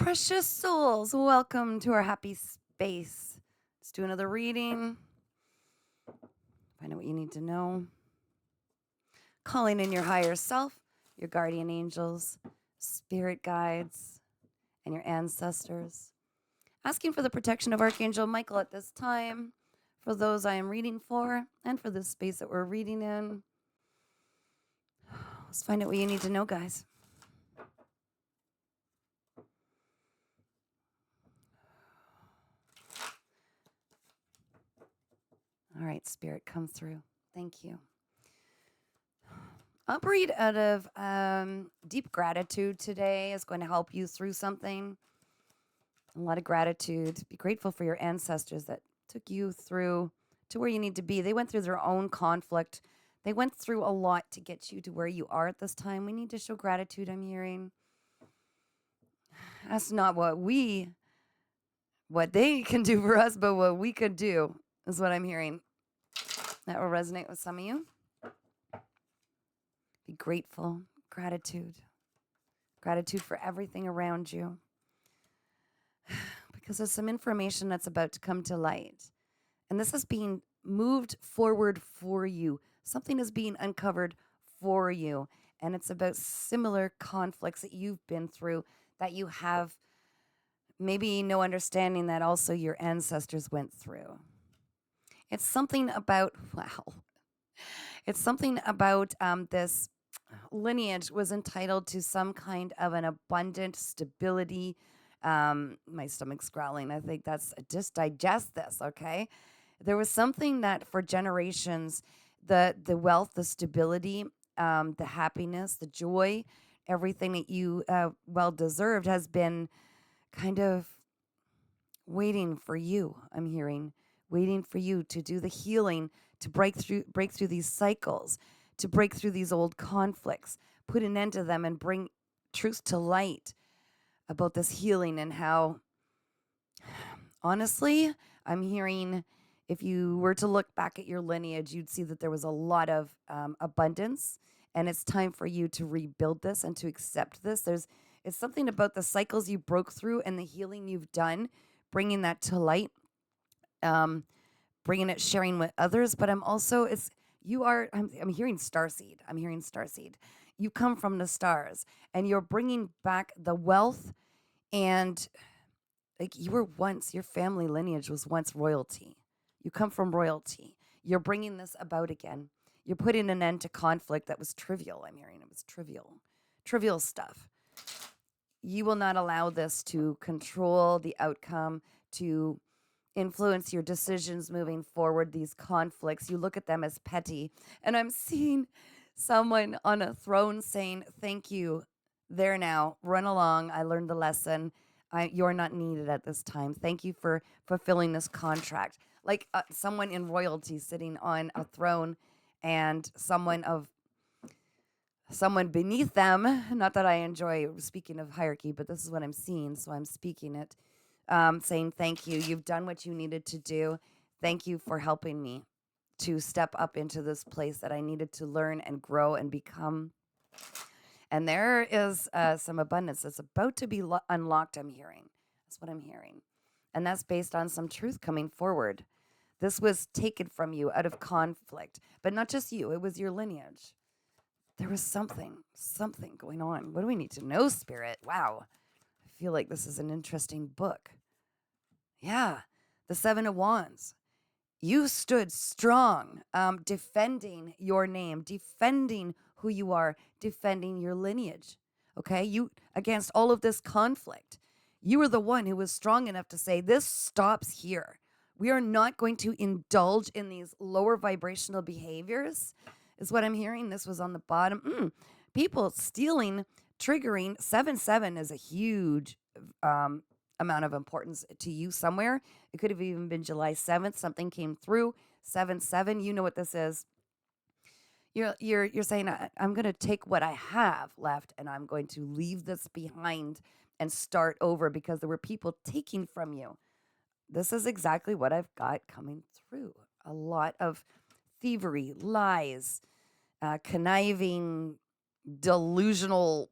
Precious souls, welcome to our happy space. Let's do another reading. Find out what you need to know. Calling in your higher self, your guardian angels, spirit guides, and your ancestors. Asking for the protection of Archangel Michael at this time, for those I am reading for, and for this space that we're reading in. Let's find out what you need to know, guys. All right, Spirit, come through. Thank you. I'll read out of deep gratitude today is going to help you through something. A lot of gratitude. Be grateful for your ancestors that took you through to where you need to be. They went through their own conflict. They went through a lot to get you to where you are at this time. We need to show gratitude, I'm hearing. That's not what they can do for us, but what we could do is what I'm hearing. That will resonate with some of you. Be grateful. Gratitude. Gratitude for everything around you. Because there's some information that's about to come to light. And this is being moved forward for you. Something is being uncovered for you. And it's about similar conflicts that you've been through, that you have maybe no understanding that also your ancestors went through. It's something about, It's something about this lineage was entitled to some kind of an abundant stability. My stomach's growling. I think that's just digest this, okay? There was something that for generations, the wealth, the stability, the happiness, the joy, everything that you well deserved has been kind of waiting for you. I'm hearing waiting for you to do the healing, to break through these cycles, to break through these old conflicts, put an end to them, and bring truth to light about this healing. And how, honestly, I'm hearing if you were to look back at your lineage, you'd see that there was a lot of abundance, and it's time for you to rebuild this and to accept this. It's something about the cycles you broke through and the healing you've done, bringing that to light, bringing it, sharing with others. But I'm hearing starseed. I'm hearing starseed. You come from the stars, and you're bringing back the wealth, and like your family lineage was once royalty. You come from royalty. You're bringing this about again. You're putting an end to conflict that was trivial. I'm hearing it was trivial stuff. You will not allow this to control the outcome, to influence your decisions moving forward. These conflicts, you look at them as petty. And I'm seeing someone on a throne saying, thank you. There now, run along. I learned the lesson. You're not needed at this time. Thank you for fulfilling this contract. Like someone in royalty sitting on a throne, and someone beneath them. Not that I enjoy speaking of hierarchy, but this is what I'm seeing, so I'm speaking it. Saying thank you. You've done what you needed to do. Thank you for helping me to step up into this place that I needed to learn and grow and become. And there is some abundance that's about to be unlocked, I'm hearing. That's what I'm hearing. And that's based on some truth coming forward. This was taken from you out of conflict, but not just you. It was your lineage. There was something going on. What do we need to know, Spirit? Wow. I feel like this is an interesting book. Yeah, the Seven of Wands. You stood strong, defending your name, defending who you are, defending your lineage. Okay, you against all of this conflict. You were the one who was strong enough to say, this stops here. We are not going to indulge in these lower vibrational behaviors, is what I'm hearing. This was on the bottom. People stealing, triggering. 7/7 is a huge amount of importance to you somewhere. It could have even been July 7th. Something came through. 7/7. You know what this is. You're saying, I'm going to take what I have left, and I'm going to leave this behind and start over because there were people taking from you. This is exactly what I've got coming through. A lot of thievery, lies, conniving, delusional.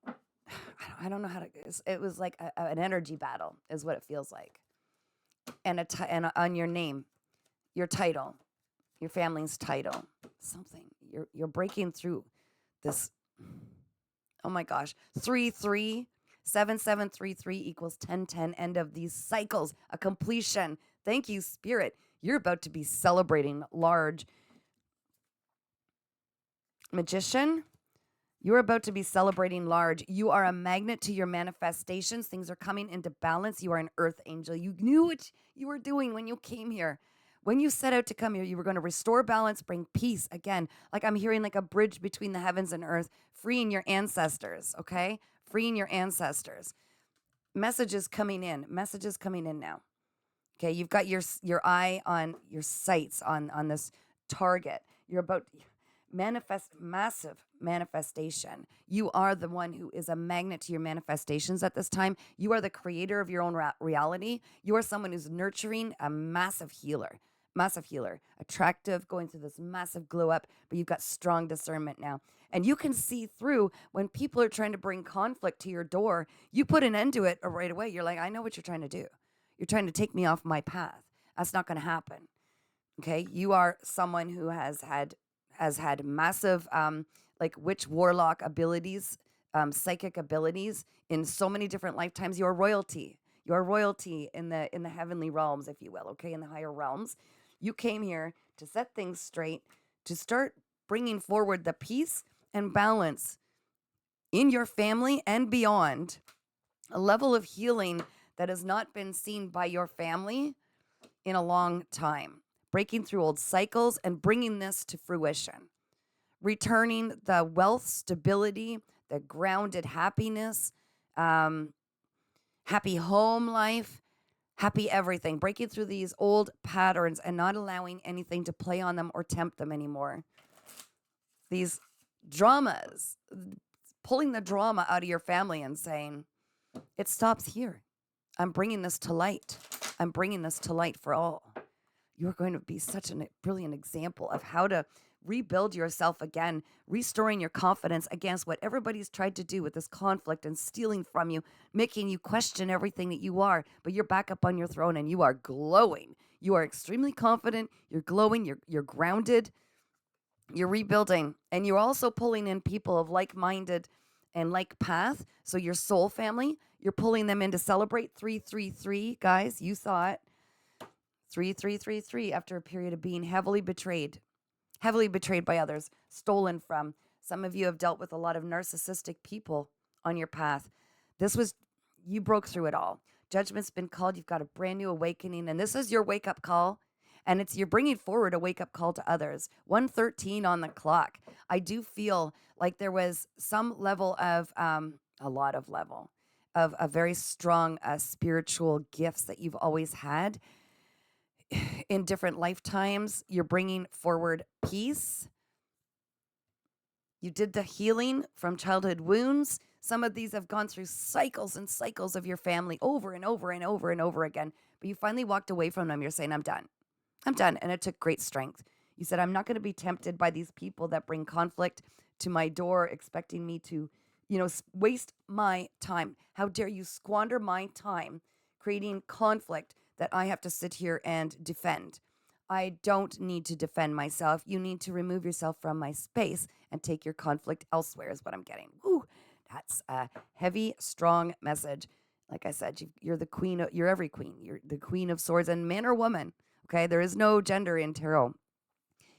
I I don't know how to. It was like an energy battle, is what it feels like, and and on your name, your title, your family's title, something. You're breaking through this. Oh my gosh, 3 3 7 7 3 3 equals 10 10. End of these cycles, a completion. Thank you, Spirit. You're about to be celebrating large. Magician, you're about to be celebrating large. You are a magnet to your manifestations. Things are coming into balance. You are an earth angel. You knew what you were doing when you came here. When you set out to come here, you were going to restore balance, bring peace. Again, like I'm hearing like a bridge between the heavens and earth, freeing your ancestors, okay? Freeing your ancestors. Messages coming in. Messages coming in now. Okay, you've got your eye on your sights on this target. You're about manifest massive manifestation. You are the one who is a magnet to your manifestations at this time. You are the creator of your own reality. You are someone who's nurturing a massive healer. Massive healer, attractive, going through this massive glow up, but you've got strong discernment now. And you can see through when people are trying to bring conflict to your door, you put an end to it right away. You're like, I know what you're trying to do. You're trying to take me off my path. That's not going to happen. Okay. You are someone who has had massive, like witch warlock abilities, psychic abilities in so many different lifetimes. You're royalty. You're royalty in the heavenly realms, if you will. Okay. In the higher realms. You came here to set things straight, to start bringing forward the peace and balance in your family and beyond, a level of healing that has not been seen by your family in a long time, breaking through old cycles and bringing this to fruition, returning the wealth, stability, the grounded happiness, happy home life, happy everything, breaking through these old patterns and not allowing anything to play on them or tempt them anymore. These dramas, pulling the drama out of your family and saying, it stops here. I'm bringing this to light. I'm bringing this to light for all. You're going to be such a brilliant example of how to rebuild yourself again, restoring your confidence against what everybody's tried to do with this conflict and stealing from you, making you question everything that you are. But you're back up on your throne and you are glowing. You are extremely confident. You're glowing. You're grounded. You're rebuilding. And you're also pulling in people of like-minded and like path. So your soul family, you're pulling them in to celebrate 333. Guys, you saw it. 3333 after a period of being heavily betrayed by others, stolen from. Some of you have dealt with a lot of narcissistic people on your path. You broke through it all. Judgment's been called. You've got a brand new awakening, and this is your wake up call. And you're bringing forward a wake up call to others. 1:13 on the clock. I do feel like there was some level of, a lot of level of a very strong spiritual gifts that you've always had in different lifetimes. You're bringing forward peace. You did the healing from childhood wounds. Some of these have gone through cycles and cycles of your family over and over and over and over again. But you finally walked away from them. You're saying, I'm done. I'm done. And it took great strength. You said, I'm not going to be tempted by these people that bring conflict to my door, expecting me to, waste my time. How dare you squander my time creating conflict that I have to sit here and defend? I don't need to defend myself. You need to remove yourself from my space and take your conflict elsewhere, is what I'm getting. Woo, that's a heavy, strong message. Like I said, you're the queen. You're every queen. You're the queen of swords, and man or woman. Okay, there is no gender in tarot.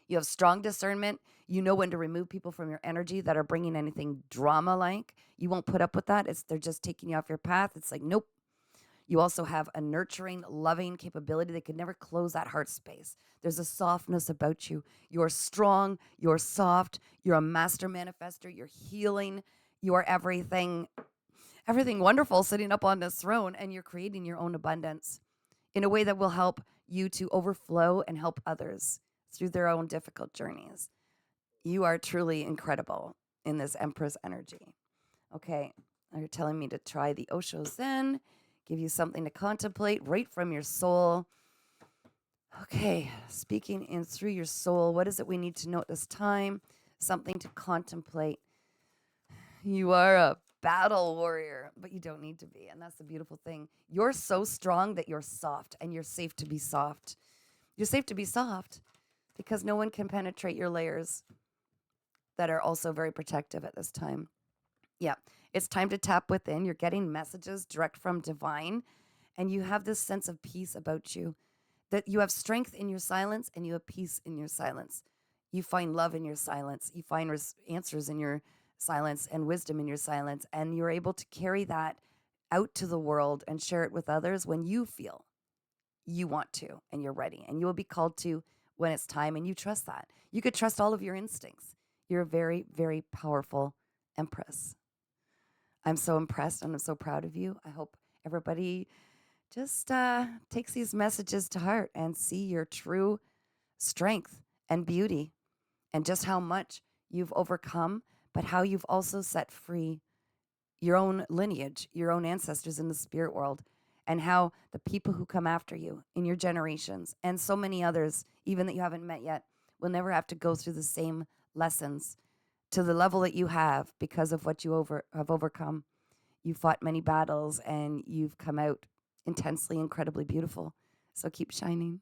You have strong discernment. You know when to remove people from your energy that are bringing anything drama-like. You won't put up with that. They're just taking you off your path. It's like, nope. You also have a nurturing, loving capability that could never close that heart space. There's a softness about you. You're strong. You're soft. You're a master manifester. You're healing. You are everything wonderful sitting up on this throne, and you're creating your own abundance in a way that will help you to overflow and help others through their own difficult journeys. You are truly incredible in this Empress energy. Okay, you're telling me to try the Osho Zen, give you something to contemplate right from your soul. Okay, speaking in through your soul, what is it we need to know at this time? Something to contemplate. You are a battle warrior, but you don't need to be. And that's the beautiful thing. You're so strong that you're soft, and you're safe to be soft. You're safe to be soft because no one can penetrate your layers that are also very protective at this time. Yeah, it's time to tap within. You're getting messages direct from divine, and you have this sense of peace about you, that you have strength in your silence and you have peace in your silence. You find love in your silence. You find answers in your silence and wisdom in your silence, and you're able to carry that out to the world and share it with others when you feel you want to and you're ready, and you will be called to when it's time, and you trust that. You could trust all of your instincts. You're a very, very powerful empress. I'm so impressed and I'm so proud of you. I hope everybody just takes these messages to heart and see your true strength and beauty, and just how much you've overcome, but how you've also set free your own lineage, your own ancestors in the spirit world, and how the people who come after you in your generations and so many others, even that you haven't met yet, will never have to go through the same lessons to the level that you have because of what you have overcome. You fought many battles and you've come out intensely, incredibly beautiful. So keep shining.